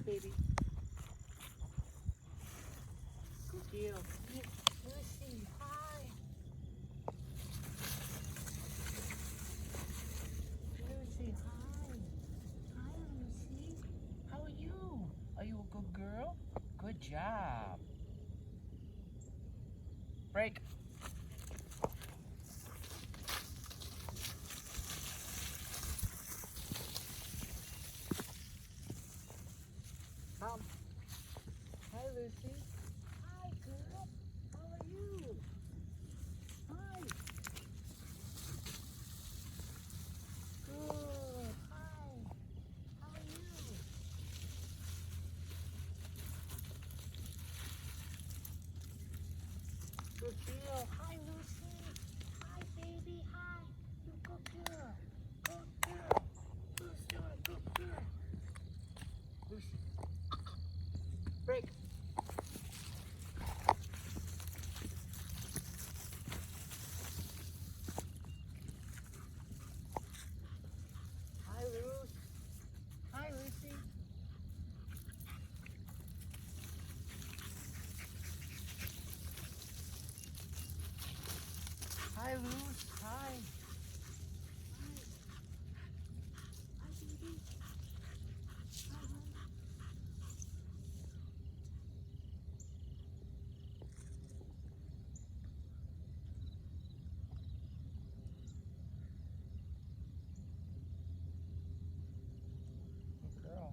baby. Good girl. Lucy, hi. Lucy, hi. Hi, Lucy. How are you? Are you a good girl? Good job. Break. Come. Hi, Lucy. Hi, girl. How are you? Hi. Good. Hi. How are you? Good girl. Hi, Lucy. Hi, baby. Hi. You good girl. Good girl. Who's doing good girl? Lucy. Break. Hi, Lucy. Hi, Lucy. Hi, Lucy. Hi. Hi. Hi, baby. Hi, honey. Good girl.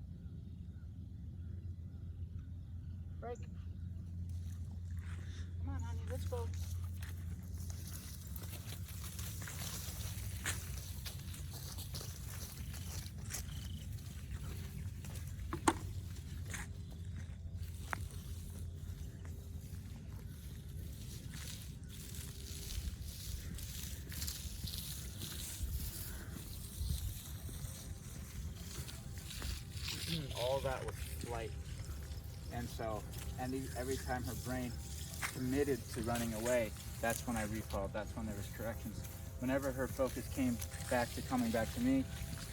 Break. Come on, honey. Let's go. All that was flight. And so, every time her brain committed to running away, that's when I recalled. That's when there was corrections. Whenever her focus came back to coming back to me,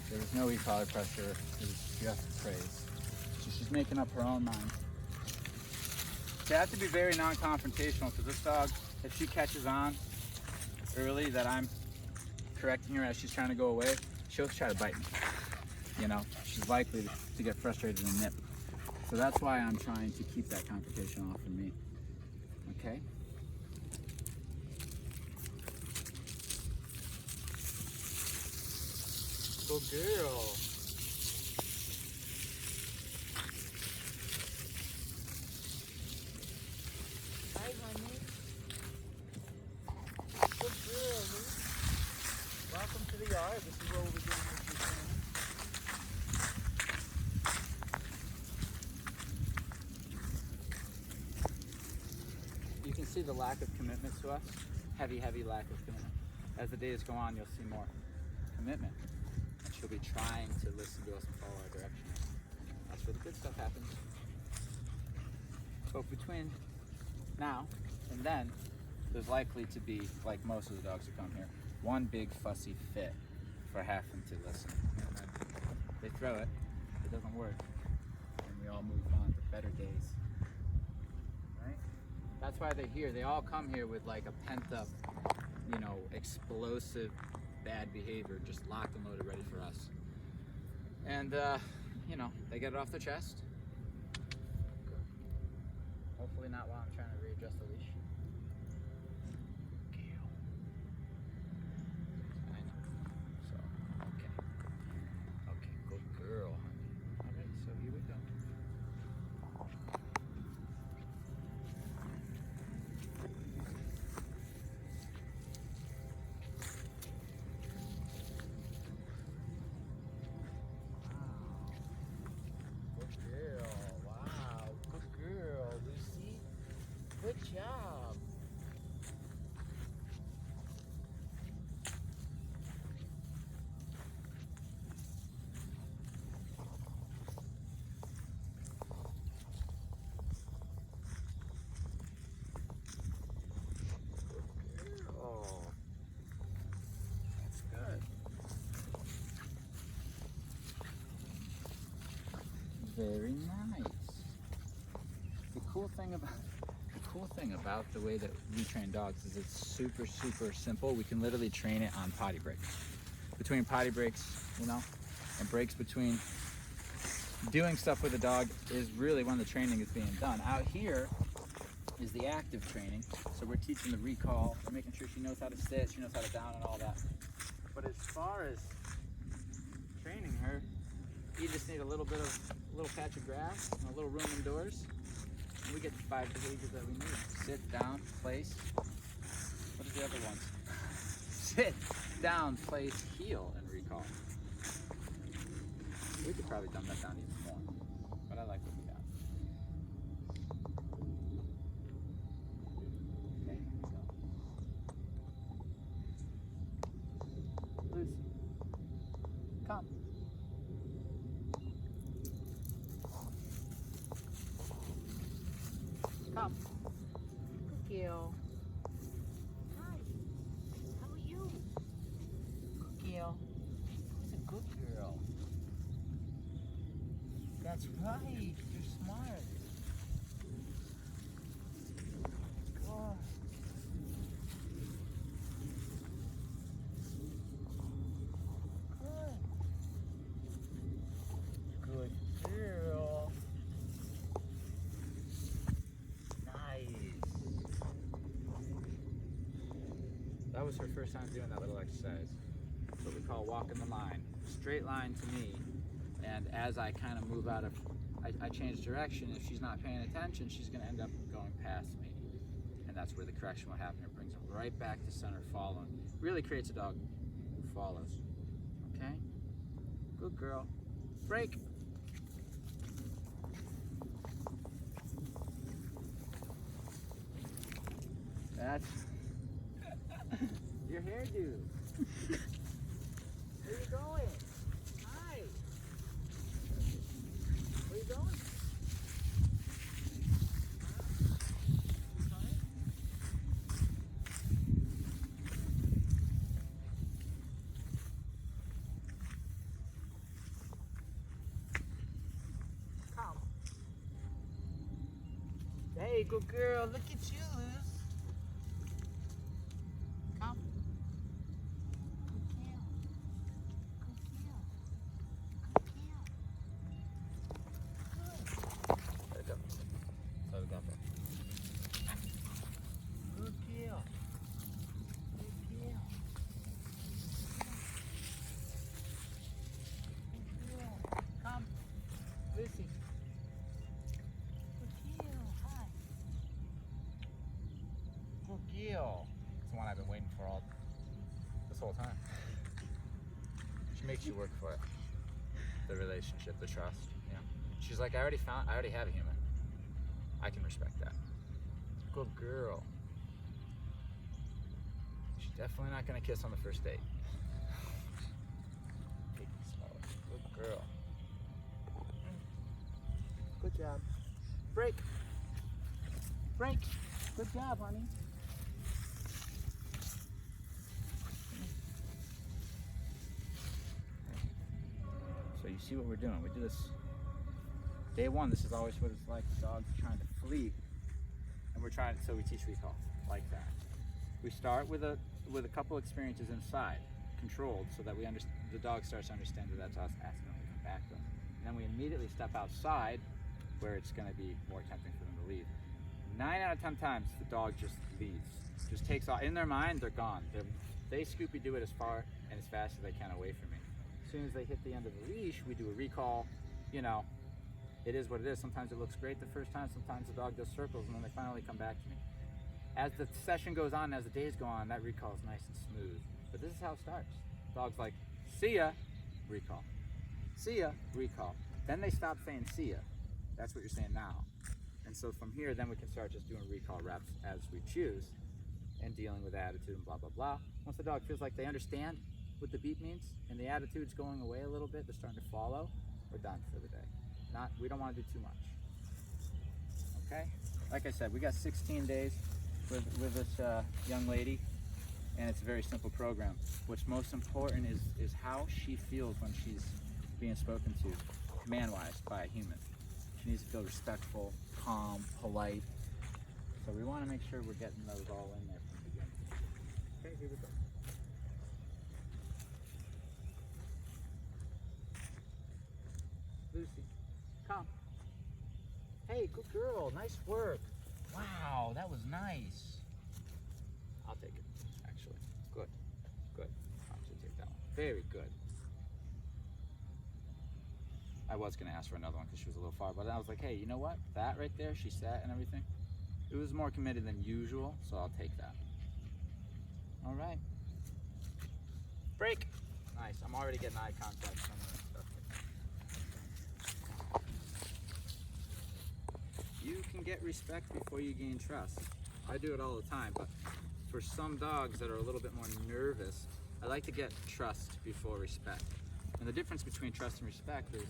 there was no e-collar pressure. It was just praise. So she's making up her own mind. So I have to be very non-confrontational because this dog, if she catches on early that I'm correcting her as she's trying to go away, she'll try to bite me. You know, she's likely to get frustrated and nip. So that's why I'm trying to keep that confrontation off of me. Okay? Good girl. Hi, honey. Good girl, Luke. Welcome to the yard. This is where we'll be doing this routine. You can see the lack of commitment to us. Heavy, heavy lack of commitment. As the days go on, you'll see more commitment. And she'll be trying to listen to us and follow our direction. That's where the good stuff happens. But between now and then, there's likely to be, like most of the dogs that come here, one big fussy fit for half them to listen. And then they throw it, it doesn't work, and we all move on to better days. Right? That's why they're here. They all come here with like a pent up, you know, explosive bad behavior, just locked and loaded, ready for us. And, you know, they get it off their chest. Hopefully not while I'm trying to readjust the leash. I know. So, okay. Okay, good girl, honey. All right, so here we go. Wow, good girl, Lucy. Good job. Good girl. That's good. Very nice. cool thing about the way that we train dogs is it's super, super simple. We can literally train it on potty breaks. Between potty breaks, you know, and breaks between doing stuff with the dog is really when the training is being done. Out here is the active training. So we're teaching the recall, we're making sure she knows how to sit, she knows how to down and all that. But as far as training her, you just need a little patch of grass and a little room indoors. And we get the 5 behaviors that we need. Sit, down, place. What are the other ones? Sit, down, place, heel, and recall. We could probably dumb that down even more, but I like what we got. Okay, so. Lucy, come. Come. Good girl. Hi. How are you? Good girl. Who's a good girl? That's right. You're smart. Good. Good. Good girl. That was her first time doing that little exercise. What we call walking the line. Straight line to me, and as I kind of move out of, I change direction. If she's not paying attention, she's going to end up going past me. And that's where the correction will happen. It brings them right back to center, following. Really creates a dog who follows. Okay? Good girl. Break. That's your hairdo. Where you going? Hi. Where you going? Come. Hey, good girl. Look at you, Luz. Come. Lucy. Good girl. Hi. Good girl. It's the one I've been waiting for all this whole time. She makes you work for it. The relationship, the trust. You know. She's like, I already have a human. I can respect that. Good girl. She's definitely not gonna kiss on the first date. Good girl. Good job. Break. Break. Good job, honey. So you see what we're doing. We do this day one. This is always what it's like. The dog's trying to flee, and we're trying. So we teach recall like that. We start with a couple experiences inside, controlled, so that the dog starts to understand that that's us asking them to come back to us. And then we immediately step outside, where it's going to be more tempting for them to leave. 9 out of 10 times, the dog just leaves, just takes off. In their mind, they're gone. They Scooby-Doo it as far and as fast as they can away from me. As soon as they hit the end of the leash, we do a recall. You know, it is what it is. Sometimes it looks great the first time. Sometimes the dog does circles, and then they finally come back to me. As the session goes on, as the days go on, that recall is nice and smooth. But this is how it starts. Dog's like, see ya, recall. See ya, recall. Then they stop saying see ya. That's what you're saying now. And so from here, then we can start just doing recall reps as we choose and dealing with attitude and blah, blah, blah. Once the dog feels like they understand what the beep means and the attitude's going away a little bit, they're starting to follow, we're done for the day. We don't want to do too much. Okay? Like I said, we got 16 days with this young lady, and it's a very simple program. What's most important is how she feels when she's being spoken to, command-wise, by a human. She needs to feel respectful, calm, polite. So we want to make sure we're getting those all in there from the beginning. Okay, here we go. Lucy, come. Hey, good girl. Nice work. Wow, that was nice. I'll take it, actually. Good, good. I'll actually take that one. Very good. I was going to ask for another one because she was a little far, but I was like, hey, you know what? That right there, she sat and everything. It was more committed than usual, so I'll take that. All right. Break. Nice. I'm already getting eye contact from her and stuff. You can get respect before you gain trust. I do it all the time, but for some dogs that are a little bit more nervous, I like to get trust before respect. And the difference between trust and respect is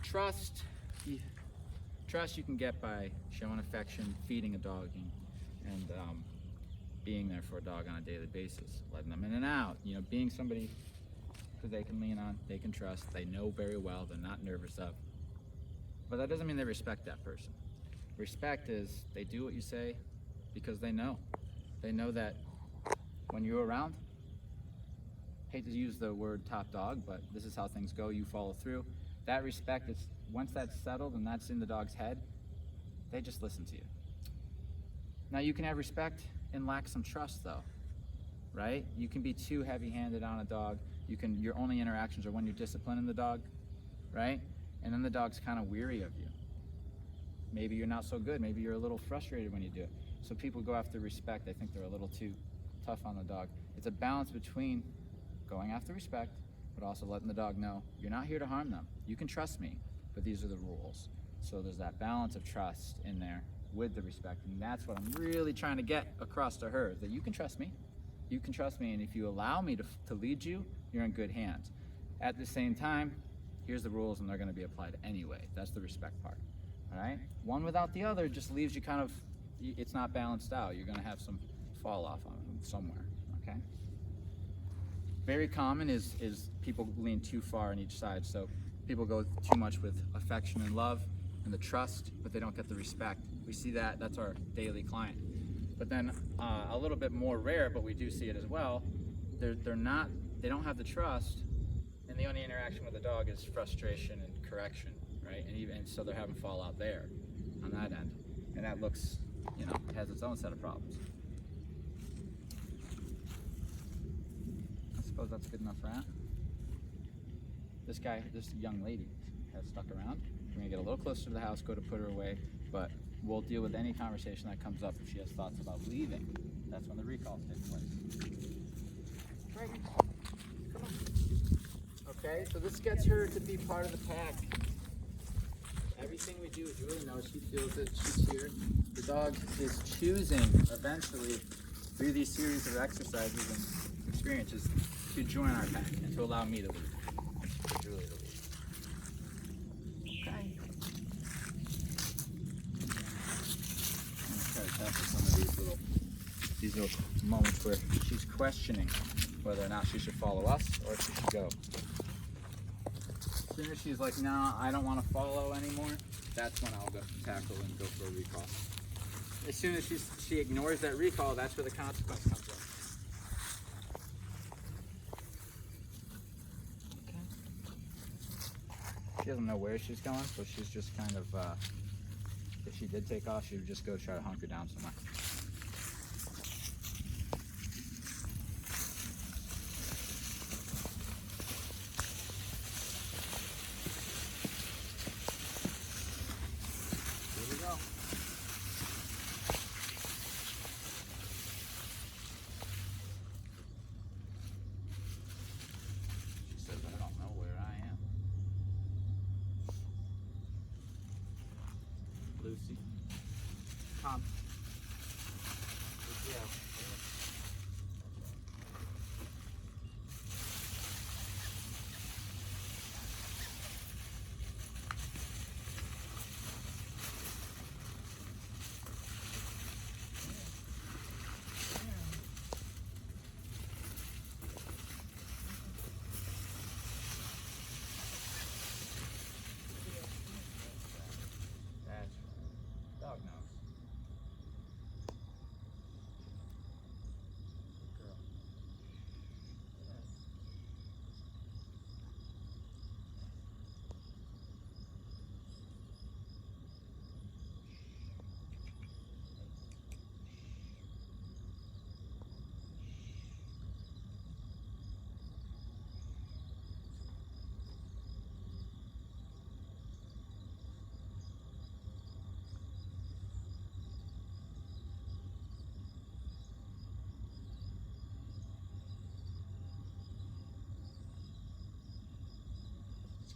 trust you can get by showing affection, feeding a dog, and being there for a dog on a daily basis, letting them in and out, being somebody because they can lean on, they can trust, they know very well, they're not nervous of. But that doesn't mean they respect that person. Respect is they do what you say because they know. They know that when you're around, hate to use the word top dog, but this is how things go, you follow through. That respect is, once that's settled and that's in the dog's head, they just listen to you. Now you can have respect and lack some trust though, right? You can be too heavy-handed on a dog. Your only interactions are when you're disciplining the dog, right? And then the dog's kind of weary of you. Maybe you're not so good. Maybe you're a little frustrated when you do it. So people go after respect. I think they're a little too tough on the dog. It's a balance between going after respect, but also letting the dog know, you're not here to harm them. You can trust me, but these are the rules. So there's that balance of trust in there with the respect. And that's what I'm really trying to get across to her, that you can trust me. You can trust me, and if you allow me to lead you, you're in good hands. At the same time, here's the rules, and they're gonna be applied anyway. That's the respect part, all right? One without the other just leaves you kind of, it's not balanced out. You're gonna have some fall off on somewhere, okay? Very common is people lean too far on each side. So people go too much with affection and love and the trust, but they don't get the respect. We see that, that's our daily client. But then a little bit more rare, but we do see it as well, they don't have the trust, and the only interaction with the dog is frustration and correction, right? And so they're having fallout there on that end. And that looks, it has its own set of problems. I suppose that's good enough for that. This young lady has stuck around. We're gonna get a little closer to the house, go to put her away, but we'll deal with any conversation that comes up if she has thoughts about leaving. That's when the recalls take place. Right. Come on. Okay, so this gets her to be part of the pack. Everything we do, Julie knows, she feels it, she's here. The dog is choosing eventually through these series of exercises and experiences to join our pack and to allow me to lead. Julie to lead. Okay. I'm gonna try to tackle some of these little moments where she's questioning whether or not she should follow us or if she should go. As soon as she's like, no, I don't want to follow anymore, that's when I'll go tackle and go for a recall. As soon as she ignores that recall, that's where the consequence comes in. Okay. She doesn't know where she's going, so she's just kind of, if she did take off, she would just go try to hunker down somewhere. Lucy, come.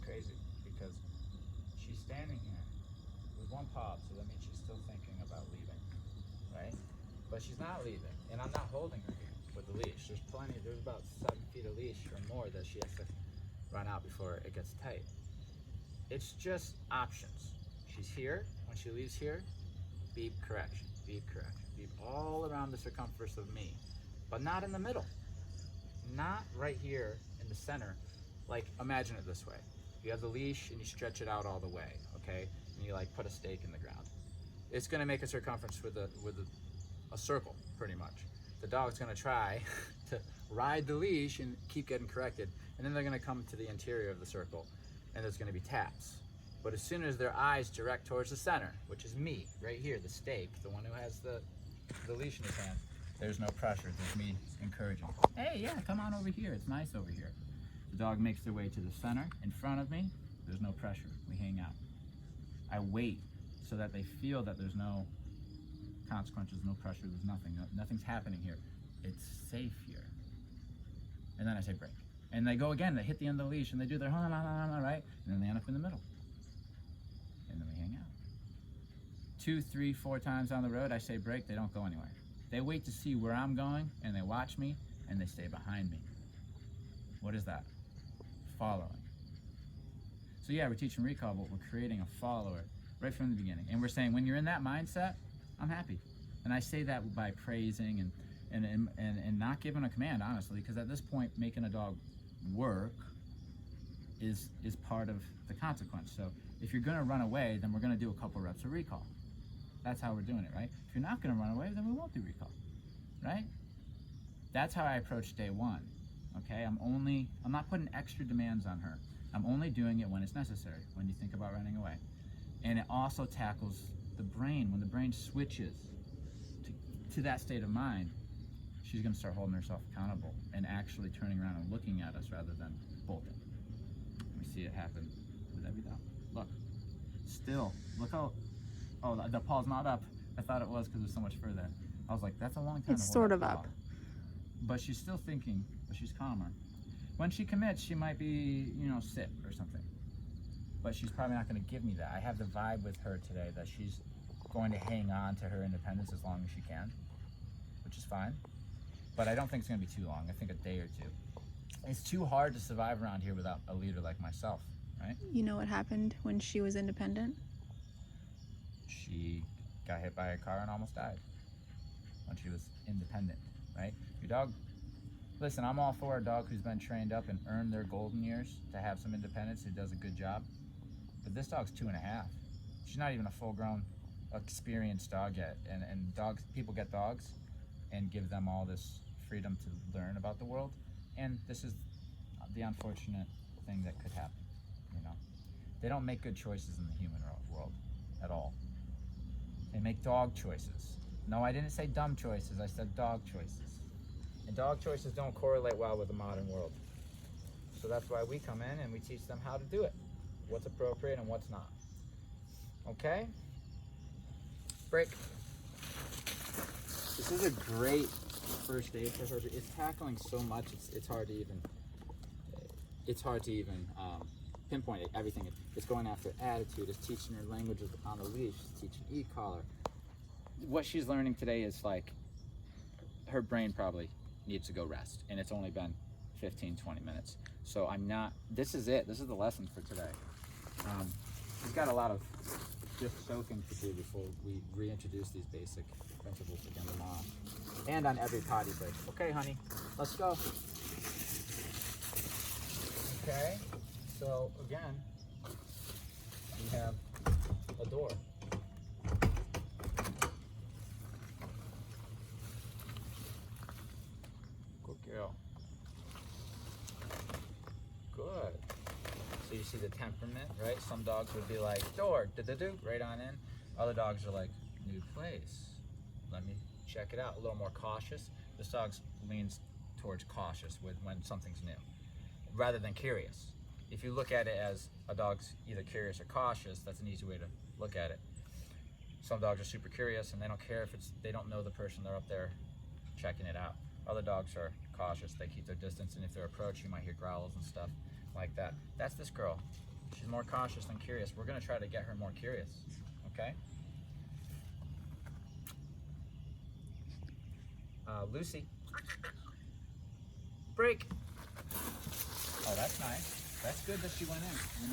crazy because she's standing here with one paw, so that means she's still thinking about leaving, right? But she's not leaving, and I'm not holding her here with the leash. There's about 7 feet of leash or more that she has to run out before it gets tight. It's just options. She's here. When she leaves here, beep, correction, beep, correction, beep, all around the circumference of me, but not in the middle. Not right here in the center. Like, imagine it this way. You have the leash and you stretch it out all the way, okay? And you like put a stake in the ground. It's gonna make a circumference with a circle, pretty much. The dog's gonna try to ride the leash and keep getting corrected, and then they're gonna come to the interior of the circle, and there's gonna be taps. But as soon as their eyes direct towards the center, which is me, right here, the stake, the one who has the leash in his hand, there's no pressure. There's me encouraging. Hey, yeah, come on over here. It's nice over here. The dog makes their way to the center in front of me. There's no pressure. We hang out. I wait so that they feel that there's no consequences, no pressure, there's nothing. Nothing's happening here. It's safe here. And then I say break. And they go again. They hit the end of the leash and they do their right? And then they end up in the middle. And then we hang out. 2, 3, 4 times on the road, I say break. They don't go anywhere. They wait to see where I'm going, and they watch me, and they stay behind me. What is that? Following. So yeah, we're teaching recall, but we're creating a follower right from the beginning. And we're saying, when you're in that mindset, I'm happy. And I say that by praising and not giving a command, honestly, because at this point, making a dog work is part of the consequence. So if you're gonna run away, then we're gonna do a couple reps of recall. That's how we're doing it, right? If you're not gonna run away, then we won't do recall, right? That's how I approach day one, okay? I'm not putting extra demands on her. I'm only doing it when it's necessary, when you think about running away. And it also tackles the brain. When the brain switches to that state of mind, she's gonna start holding herself accountable and actually turning around and looking at us rather than bolting. We see it happen with every dog. Look, still, look how, oh, the paw's not up. I thought it was because it was so much further. I was like, that's a long time. It's sort of up. But she's still thinking, but she's calmer. When she commits, she might be, sit or something. But she's probably not going to give me that. I have the vibe with her today that she's going to hang on to her independence as long as she can, which is fine. But I don't think it's going to be too long. I think a day or two. It's too hard to survive around here without a leader like myself, right? You know what happened when she was independent? She got hit by a car and almost died when she was independent, right? Your dog, listen, I'm all for a dog who's been trained up and earned their golden years to have some independence, who does a good job. But this dog's 2.5. She's not even a full-grown, experienced dog yet. And people get dogs and give them all this freedom to learn about the world. And this is the unfortunate thing that could happen, They don't make good choices in the human world at all. They make dog choices. No, I didn't say dumb choices, I said dog choices. And dog choices don't correlate well with the modern world. So that's why we come in and we teach them how to do it. What's appropriate and what's not. Okay? Break. This is a great first aid for her. It's tackling so much, it's hard to even pinpoint everything. It's going after attitude, it's teaching her languages on the leash, it's teaching e-collar. What she's learning today is like, her brain probably needs to go rest, and it's only been 15, 20 minutes. So this is it, this is the lesson for today. She's got a lot of just soaking to do before we reintroduce these basic principles again tomorrow. And on every potty break. Okay, honey, let's go. Okay, so again, we have a door. Good girl. Good. So you see the temperament, right? Some dogs would be like, door, do-do-do, right on in. Other dogs are like, new place. Let me check it out. A little more cautious. This dog leans towards cautious when something's new, rather than curious. If you look at it as a dog's either curious or cautious, that's an easy way to look at it. Some dogs are super curious and they don't care if they don't know the person, they're up there checking it out. Other dogs are cautious, they keep their distance, and if they're approached, you might hear growls and stuff like that. That's this girl. She's more cautious than curious. We're gonna try to get her more curious, okay? Lucy. Break. Oh, that's nice. That's good that she went in, you know?